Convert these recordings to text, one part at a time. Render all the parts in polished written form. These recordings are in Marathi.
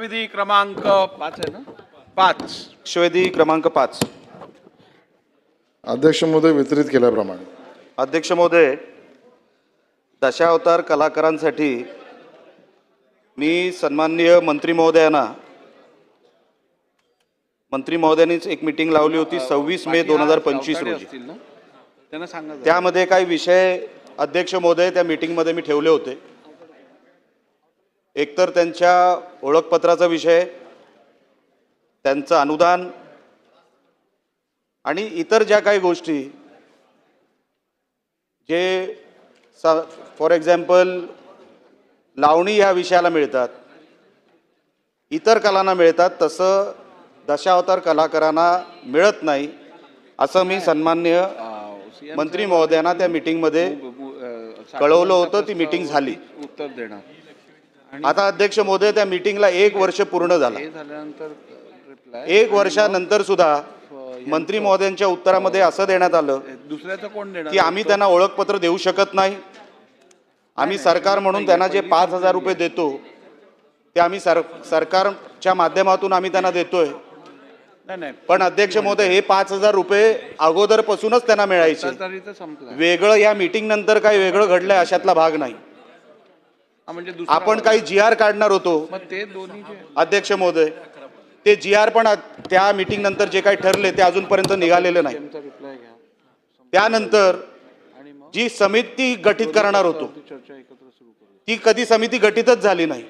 विधी क्रमांक 5 आहे ना 5 लक्षवेधी क्रमांक 5. अध्यक्ष महोदय वितरित केल्याप्रमाणे अध्यक्ष महोदय, दशावतार कलाकारांसाठी मी सन्माननीय मंत्री महोदयांनीच एक मीटिंग लावली होती 26 मे 2025 रोजी. असतील ना, त्यांना सांगा जरा. त्यामध्ये काही विषय अध्यक्ष महोदय त्या मीटिंगमध्ये मी ठेवले होते. एकतर त्यांच्या ओळखपत्राचा विषय, त्यांचं अनुदान आणि इतर ज्या काही गोष्टी जे फॉर एक्झाम्पल लावणी ह्या विषयाला मिळतात, इतर कलांना मिळतात, तसं दशावतार कलाकारांना मिळत नाही असं मी सन्माननीय मंत्री महोदयांना त्या मीटिंगमध्ये कळवलं होतं. ती मीटिंग झाली. उत्तर देणार आता अध्यक्ष महोदय, त्या मीटिंगला 1 वर्ष पूर्ण झालं. हे झाल्यानंतर रिप्लाय 1 वर्षानंतर सुद्धा मंत्री महोदयांच्या उत्तरामध्ये असं देण्यात आलं दुसऱ्याचं कोण देणार की आम्ही त्यांना ओळखपत्र देऊ शकत नाही. आम्ही सरकार म्हणून त्यांना जे 5,000 रुपये देतो ते आम्ही सरकारच्या माध्यमातून आम्ही त्यांना देतोय. नाही पण अध्यक्ष महोदय, हे 5,000 रुपये अगोदरपासूनच त्यांना मिळायचे. तरी तर संपलं वेगळं या मीटिंग नंतर काही वेगळं घडलंय अशातला भाग नाही. म्हणजे दुसरा आपण काही GR काढणार होतो मग ते दोन्ही जे अध्यक्ष महोदय, ते GR पण त्या मीटिंग नंतर जे काही ठरले ते अजूनपर्यंत निघालेले नाही. त्यांचा रिप्लाय घ्या त्यानंतर आणि मग जी समिती गठीत करणार होतो चर्चा एकत्र सुरू करू. ती कधी समिती गठीतच झाली नाही.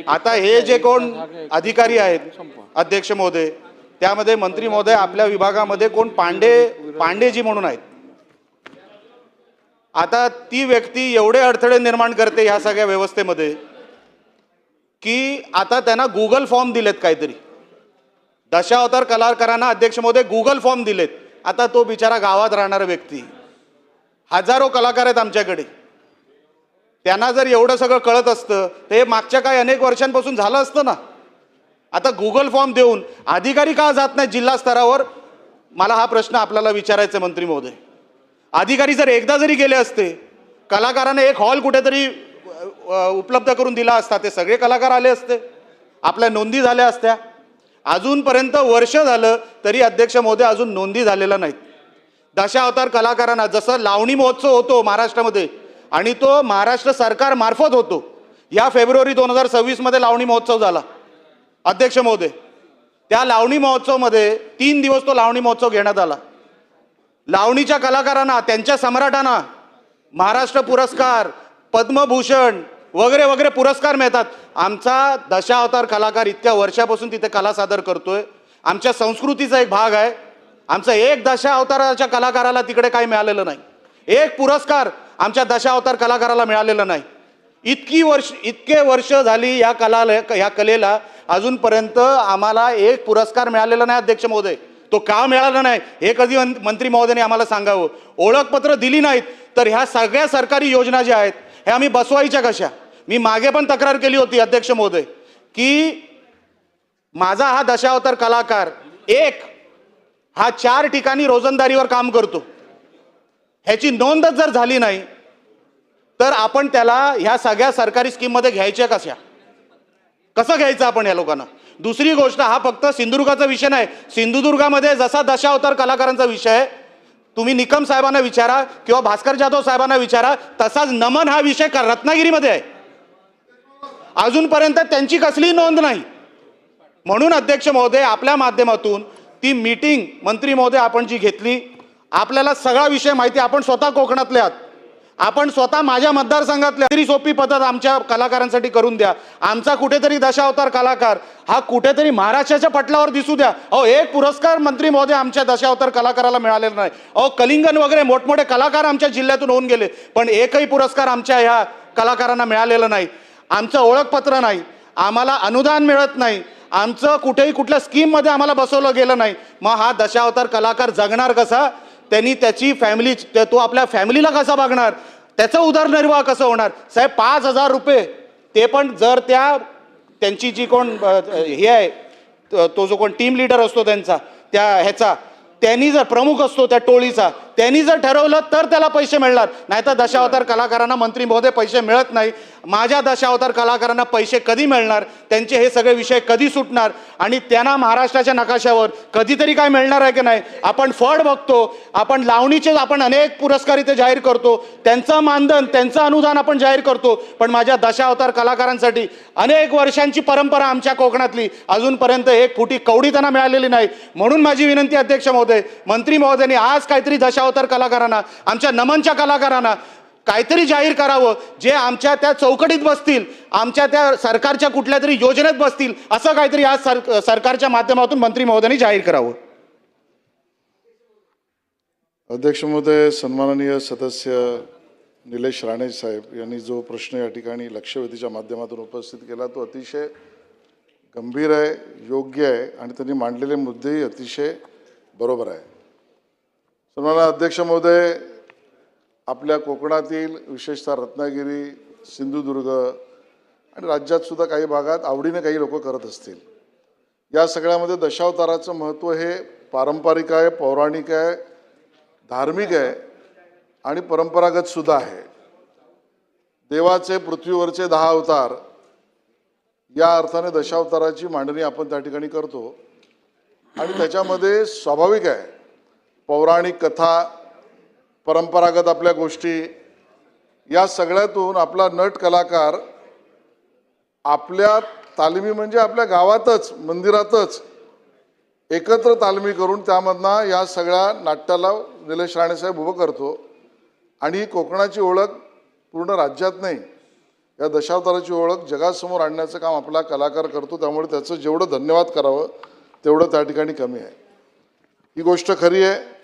आता हे जे कोण अधिकारी आहेत अध्यक्ष महोदय, त्यामध्ये मंत्री महोदय आपल्या विभागामध्ये कोण पांडेजी म्हणून आहेत. आता ती व्यक्ती एवढे अडथळे निर्माण करते ह्या सगळ्या व्यवस्थेमध्ये की आता त्यांना गुगल फॉर्म दिलेत काहीतरी. दशावतार कलाकारांना अध्यक्ष महोदय गुगल फॉर्म दिलेत. आता तो बिचारा गावात राहणारा व्यक्ती, हजारो कलाकार आहेत आमच्याकडे, त्यांना जर एवढं सगळं कळत असतं तर हे मागच्या काही अनेक वर्षांपासून झालं असतं ना. आता गुगल फॉर्म देऊन अधिकारी का जात नाही जिल्हा स्तरावर? मला हा प्रश्न आपल्याला विचारायचा मंत्री महोदय. अधिकारी जर एकदा जरी गेले असते, कलाकारांना एक हॉल कुठेतरी उपलब्ध करून दिला असता, ते सगळे कलाकार आले असते, आपल्या नोंदी झाल्या असत्या. अजूनपर्यंत वर्ष झालं तरी अध्यक्ष महोदय अजून नोंदी झालेल्या नाहीत. दशावतार कलाकारांना जसं लावणी महोत्सव होतो महाराष्ट्रामध्ये आणि तो महाराष्ट्र सरकार मार्फत होतो. या फेब्रुवारी 2026 मध्ये लावणी महोत्सव झाला अध्यक्ष महोदय. त्या लावणी महोत्सवमध्ये 3 दिवस तो लावणी महोत्सव घेण्यात आला. लावणीच्या कलाकारांना, त्यांच्या सम्राटांना महाराष्ट्र पुरस्कार, पद्मभूषण वगैरे वगैरे पुरस्कार मिळतात. आमचा दशावतार कलाकार इतक्या वर्षापासून तिथे कला सादर करतोय. आमच्या संस्कृतीचा एक भाग आहे. आमचा एक दशावताराच्या कलाकाराला तिकडे काही मिळालेलं नाही. एक पुरस्कार आमच्या दशावतार कलाकाराला मिळालेला नाही. इतके वर्ष झाली या कलेला अजूनपर्यंत आम्हाला एक पुरस्कार मिळालेला नाही अध्यक्ष महोदय. तो का मिळाला नाही हे कधी मंत्री महोदयांनी आम्हाला सांगावं. ओळखपत्र दिली नाहीत तर ह्या सगळ्या सरकारी योजना ज्या आहेत ह्या आम्ही बसवायच्या कशा? मी मागे पण तक्रार केली होती अध्यक्ष महोदय की माझा हा दशावतार कलाकार हा 4 ठिकाणी रोजंदारीवर काम करतो. ह्याची नोंदच जर झाली नाही तर आपण त्याला ह्या सगळ्या सरकारी स्कीममध्ये घ्यायच्या कशा? कसं घ्यायचं आपण या लोकांना? दुसरी गोष्ट, हा फक्त सिंधुदुर्गाचा विषय नाही. सिंधुदुर्गामध्ये जसा दशावतार कलाकारांचा विषय तुम्ही निकम साहेबांना विचारा किंवा भास्कर जाधव साहेबांना विचारा, तसाच नमन हा विषय रत्नागिरीमध्ये आहे. अजूनपर्यंत त्यांची कसलीही नोंद नाही. म्हणून अध्यक्ष महोदय, आपल्या माध्यमातून ती मीटिंग मंत्री महोदय आपण जी घेतली, आपल्याला सगळा विषय माहिती. आपण स्वतः कोकणातले आहात, आपण स्वतः माझ्या मतदारसंघातल्या तरी सोपी पद्धत आमच्या कलाकारांसाठी करून द्या. आमचा कुठेतरी दशावतार कलाकार हा कुठेतरी महाराष्ट्राच्या पटलावर दिसू द्या. एक पुरस्कार मंत्री महोदय आमच्या दशावतार कलाकाराला मिळालेला नाही. कलिंगन वगैरे मोठमोठे कलाकार आमच्या जिल्ह्यातून होऊन गेले, पण एकही पुरस्कार आमच्या ह्या कलाकारांना मिळालेला नाही. आमचं ओळखपत्र नाही, आम्हाला अनुदान मिळत नाही, आमचं कुठेही कुठल्या स्कीममध्ये आम्हाला बसवलं गेलं नाही. मग हा दशावतार कलाकार जगणार कसा? त्यांनी त्याची फॅमिली, तो आपल्या फॅमिलीला कसा बघणार? त्याचा उदरनिर्वाह कसं होणार? साहेब, 5,000 रुपये ते पण जर त्यांची जी कोण हे आहे, तो जो कोण टीम लीडर असतो त्यांचा, त्यांनी जर प्रमुख असतो त्या टोळीचा, त्यांनी जर ठरवलं तर त्याला पैसे मिळणार, नाहीतर दशावतार कलाकारांना मंत्री महोदय पैसे मिळत नाही. माझ्या दशावतार कलाकारांना पैसे कधी मिळणार, त्यांचे हे सगळे विषय कधी सुटणार आणि त्यांना महाराष्ट्राच्या नकाशावर कधीतरी काय मिळणार आहे की नाही. आपण फड बघतो, आपण लावणीचे आपण अनेक पुरस्कार इथे जाहीर करतो, त्यांचं मानधन त्यांचं अनुदान आपण जाहीर करतो, पण माझ्या दशावतार कलाकारांसाठी अनेक वर्षांची परंपरा आमच्या कोकणातली अजूनपर्यंत एक फुटी कवडी त्यांना मिळालेली नाही. म्हणून माझी विनंती अध्यक्ष महोदय, मंत्री महोदयांनी आज काहीतरी दशावतार कलाकारांना, आमच्या नमनच्या कलाकारांना काहीतरी जाहीर करावं, जे आमच्या त्या चौकटीत बसतील, आमच्या त्या सरकारच्या कुठल्या तरी योजनेत बसतील, असं काहीतरी आज सरकारच्या माध्यमातून मंत्री महोदयांनी जाहीर करावं. अध्यक्ष महोदय, सन्माननीय सदस्य निलेश राणे साहेब यांनी जो प्रश्न या ठिकाणी लक्षवेधीच्या माध्यमातून उपस्थित केला तो अतिशय गंभीर आहे, योग्य आहे आणि त्यांनी मांडलेले मुद्देही अतिशय बरोबर आहे. सन्माननीय अध्यक्ष महोदय, आपल्या कोकणातील विशेषतः रत्नागिरी, सिंधुदुर्ग आणि राज्यात सुद्धा काही भागात आवडीने काही लोक करत असतील. या सगळ्यामध्ये दशावताराचं महत्त्व हे पारंपरिक आहे, पौराणिक आहे, धार्मिक आहे आणि परंपरागत सुद्धा आहे. देवाचे पृथ्वीवरचे 10 अवतार या अर्थाने दशावताराची मांडणी आपण त्या ठिकाणी करतो आणि त्याच्यामध्ये स्वाभाविक आहे पौराणिक कथा, परंपरागत आपल्या गोष्टी, या सगळ्यातून आपला नट कलाकार आपल्या तालमी म्हणजे आपल्या गावातच मंदिरातच एकत्र तालमी करून त्यामधनं या सगळ्या नाट्याला निलेश राणेसाहेब उभं करतो आणि कोकणाची ओळख पूर्ण राज्यात नाही, या दशावताराची ओळख जगासमोर आणण्याचं काम आपला कलाकार करतो. त्यामुळे त्याचं जेवढं धन्यवाद करावं तेवढं त्या ठिकाणी कमी आहे. ही गोष्ट खरी आहे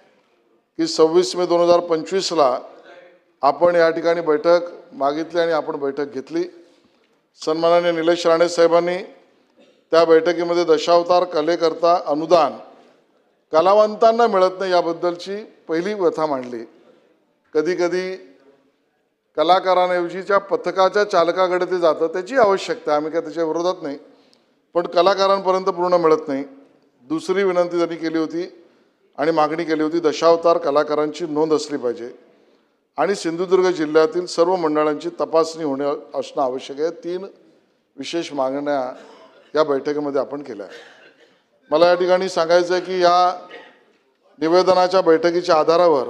की 26 मे 2025ला आपण या ठिकाणी बैठक मागितली आणि आपण बैठक घेतली. सन्माननीय निलेश राणे साहेबांनी त्या बैठकीमध्ये दशावतार कलेकरता अनुदान कलावंतांना मिळत नाही याबद्दलची पहिली व्यथा मांडली. कधी कधी कलाकारांऐवजी त्या पथकाच्या चालकाकडे ते जातं, त्याची आवश्यकता, आम्ही काय त्याच्या विरोधात नाही, पण कलाकारांपर्यंत पूर्ण मिळत नाही. दुसरी विनंती त्यांनी केली होती आणि मागणी केली होती, दशावतार कलाकारांची नोंद असली पाहिजे आणि सिंधुदुर्ग जिल्ह्यातील सर्व मंडळांची तपासणी होणे असणं आवश्यक आहे. 3 विशेष मागण्या या बैठकीमध्ये आपण केल्या. मला या ठिकाणी सांगायचं आहे की या निवेदनाच्या बैठकीच्या आधारावर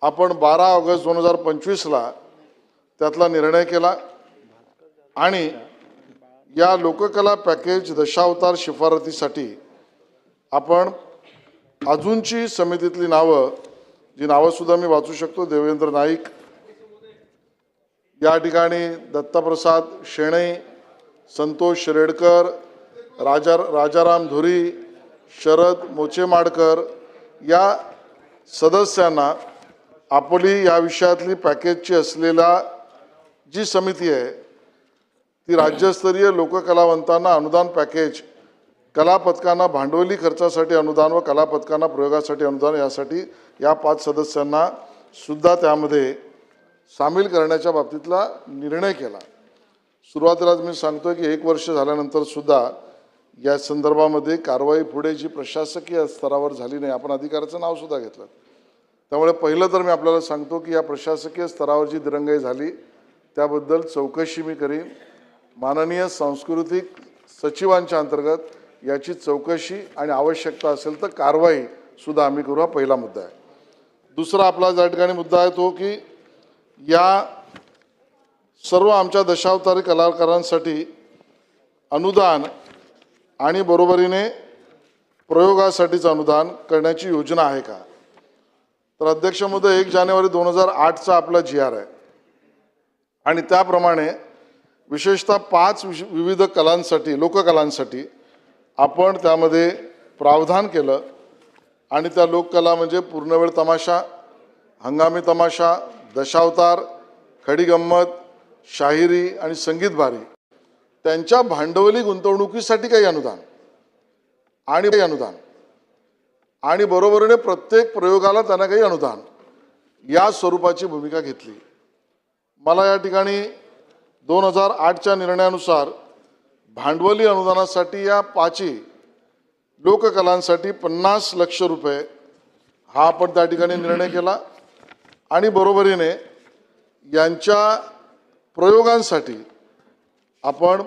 आपण 12 ऑगस्ट 2025ला त्यातला निर्णय केला आणि या लोककला पॅकेज दशावतार शिफारतीसाठी आपण अजूनची समितीतली नावं, जी नावंसुद्धा मी वाचू शकतो, देवेंद्र नाईक, या ठिकाणी दत्तप्रसाद शेणे, संतोष रेडकर, राजाराम धुरी, शरद मोचेमाडकर या सदस्यांना आपली या विषयातली पॅकेजची असलेला जी समिती आहे ती राज्यस्तरीय लोककलावंतांना अनुदान पॅकेज, कला पथकांना भांडवली खर्चासाठी अनुदान व कला पथकांना प्रयोगासाठी अनुदान यासाठी या 5 सदस्यांना सुद्धा त्यामध्ये सामील करण्याच्या बाबतीतला निर्णय केला. सुरुवातीलाच मी सांगतोय की 1 वर्ष झाल्यानंतर सुद्धा या संदर्भामध्ये कारवाई पुढे जी प्रशासकीय स्तरावर झाली नाही, आपण अधिकाऱ्याचं नाव सुद्धा घेतलं. त्यामुळे पहिलं तर मी आपल्याला सांगतो की या प्रशासकीय स्तरावर जी दिरंगाई झाली त्याबद्दल चौकशी मी करीन. माननीय सांस्कृतिक सचिवांच्या अंतर्गत याची चौकशी आणि आवश्यकता असेल तर कारवाई सुद्धा आम्ही करू. हा पहिला मुद्दा आहे. दुसरा आपला ज्या ठिकाणी मुद्दा आहे तो की या सर्व आमच्या दशावतारी कलाकारांसाठी अनुदान आणि बरोबरीने प्रयोगासाठीचं अनुदान करण्याची योजना आहे का? तर अध्यक्ष महोदय, 1 जानेवारी 2008चा आपला GR आहे आणि त्याप्रमाणे विशेषतः 5 विविध कलांसाठी, लोककलांसाठी आपण त्यामध्ये प्रावधान केलं आणि त्या लोककला म्हणजे पूर्णवेळ तमाशा, हंगामी तमाशा, दशावतार, खडी गंमत, शाहिरी आणि संगीत भारी, त्यांच्या भांडवली गुंतवणुकीसाठी काही अनुदान आणि बरोबरीने प्रत्येक प्रयोगाला त्यांना काही अनुदान या स्वरूपाची भूमिका घेतली. मला या ठिकाणी 2008च्या निर्णयानुसार भांडवली अनुदानासाठी या 5 लोककलांसाठी 50 लक्ष रुपये हा आपण त्या ठिकाणी निर्णय केला आणि बरोबरीने यांच्या प्रयोगांसाठी आपण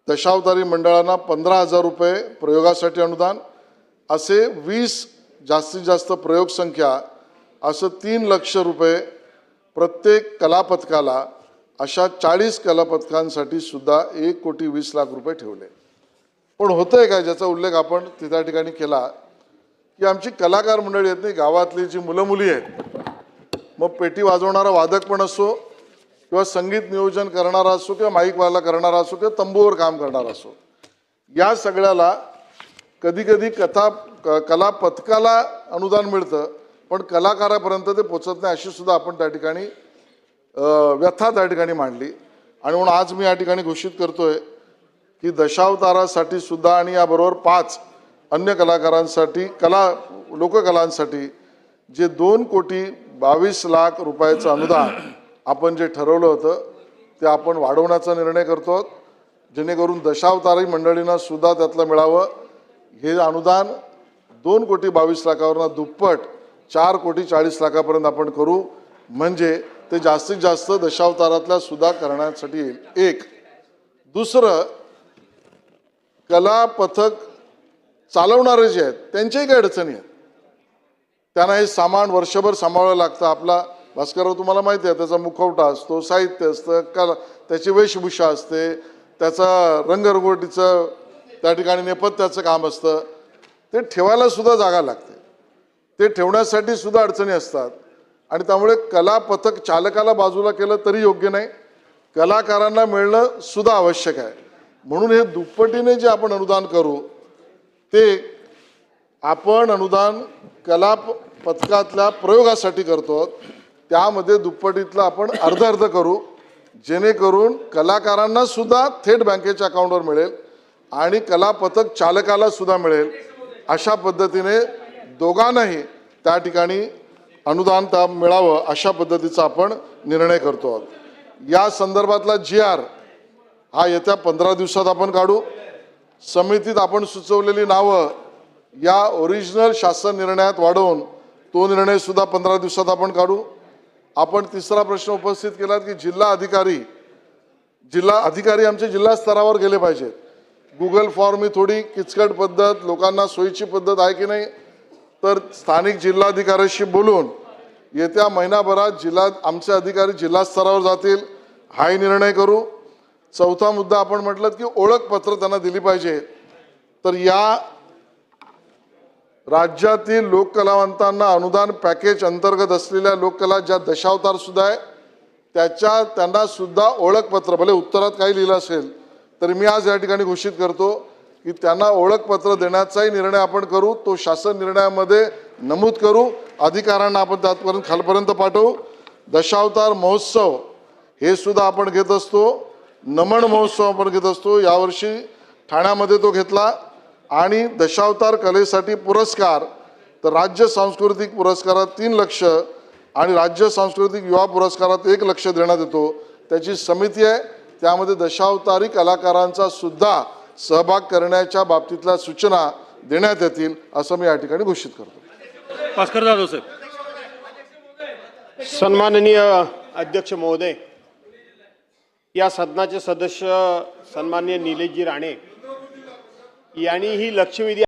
दशावतारी मंडळांना 15,000 रुपये प्रयोगासाठी अनुदान, असे 20 जास्तीत जास्त प्रयोग संख्या असं 3 लक्ष रुपये प्रत्येक कलापथकाला, अशा 40 कलापथकांसाठी सुद्धा 1,20,00,000 रुपये ठेवले. पण होतंय काय, ज्याचा उल्लेख आपण त्या ठिकाणी केला की आमची कलाकार मंडळी आहेत नाही, गावातली जी मुलं मुली आहेत, मग पेटी वाजवणारा वादक पण असो किंवा संगीत नियोजन करणारा असो किंवा माईकवाला करणारा असो किंवा तंबूवर काम करणारा असो, या सगळ्याला कधी कधी कला पथकाला अनुदान मिळतं पण कलाकारापर्यंत ते पोचत नाही, अशी सुद्धा आपण त्या ठिकाणी व्यथा त्या ठिकाणी मांडली. आणि म्हणून आज मी या ठिकाणी घोषित करतोय की दशावतारासाठी सुद्धा आणि याबरोबर 5 अन्य कलाकारांसाठी लोककलांसाठी जे 2,22,00,000 रुपयाचं अनुदान आपण जे ठरवलं होतं ते आपण वाढवण्याचा निर्णय करतो, जेणेकरून दशावतारी मंडळींना सुद्धा त्यातलं मिळावं. हे अनुदान 2,22,00,000वरनं दुप्पट 4,40,00,000 आपण करू, म्हणजे ते जास्तीत जास्त दशावतारातल्या सुद्धा करण्यासाठी येईल. एक. दुसरं, कला पथक चालवणारे जे आहेत त्यांच्याही काही अडचणी आहेत. त्यांना हे सामान वर्षभर सांभाळावं लागतं. आपला भास्करराव तुम्हाला माहिती आहे, त्याचा मुखवटा असतो, साहित्य असतं, त्याची वेशभूषा असते, त्याचा रंगरंगोटीचं त्या ठिकाणी नेपथ्याचं काम असतं, ते ठेवायला सुद्धा जागा लागते, ते ठेवण्यासाठी सुद्धा अडचणी असतात. आणि त्यामुळे कला पथक चालकाला बाजूला केलं तरी योग्य नाही, कलाकारांना मिळणं सुद्धा आवश्यक आहे. म्हणून हे दुप्पटीने जे आपण अनुदान करू ते आपण अनुदान कला पथकातल्या प्रयोगासाठी करतो, त्यामध्ये दुप्पटीतलं आपण अर्ध करू, जेणेकरून कलाकारांना सुद्धा थेट बँकेच्या अकाउंटवर मिळेल आणि कला पथक चालकाला सुद्धा मिळेल. अशा पद्धतीने दोघांनाही त्या ठिकाणी अनुदान मिळावं अशा पद्धतीचा आपण निर्णय करतो. या संदर्भातला GR हा येत्या 15 दिवसात आपण काढू. समितीत आपण सुचवलेली नावं या ओरिजिनल शासन निर्णयात वाढवून तो निर्णय सुद्धा 15 दिवसात आपण काढू. आपण तिसरा प्रश्न उपस्थित केला की जिल्हा अधिकारी आमचे जिल्हा स्तरावर गेले पाहिजेत. गुगल फॉर्म ही थोडी किचकट पद्धत, लोकांना सोयीची पद्धत आहे की नाही, तर स्थानिक जिल्हाधिकाऱ्याशी बोलून येत्या महिनाभरात आमचे अधिकारी जिल्हा स्तरावर जातील, हाही निर्णय करू. चौथा मुद्दा आपण म्हटलं की ओळखपत्र त्यांना दिली पाहिजे. तर या राज्यातील लोककलावंतांना अनुदान पॅकेज अंतर्गत असलेल्या लोककला ज्या दशावतार सुद्धा आहे त्यांना सुद्धा ओळखपत्र, भले उत्तरात काही लिहिलं असेल तरी मी आज या ठिकाणी घोषित करतो की त्यांना ओळखपत्र देण्याचाही निर्णय आपण करू. तो शासन निर्णयामध्ये नमूद करू, अधिकाऱ्यांना आपण त्यापर्यंत खालपर्यंत पाठवू. दशावतार महोत्सव हे सुद्धा आपण घेत असतो, नमन महोत्सव आपण घेत असतो. यावर्षी ठाण्यामध्ये तो घेतला. आणि दशावतार कलेसाठी पुरस्कार तर राज्य सांस्कृतिक पुरस्कारात 3 लक्ष आणि राज्य सांस्कृतिक युवा पुरस्कारात 1 लक्ष देण्यात येतो. त्याची समिती आहे, त्यामध्ये दशावतारी कलाकारांचा सुद्धा सहभाग करण्याच्या बाबतीतल्या सूचना देण्यात येतील असं मी या ठिकाणी घोषित करतो. भास्कर जाधव साहेब. सन्माननीय अध्यक्ष महोदय, या सदनाचे सदस्य सन्माननीय निलेशजी राणे यांनी ही लक्षवेधी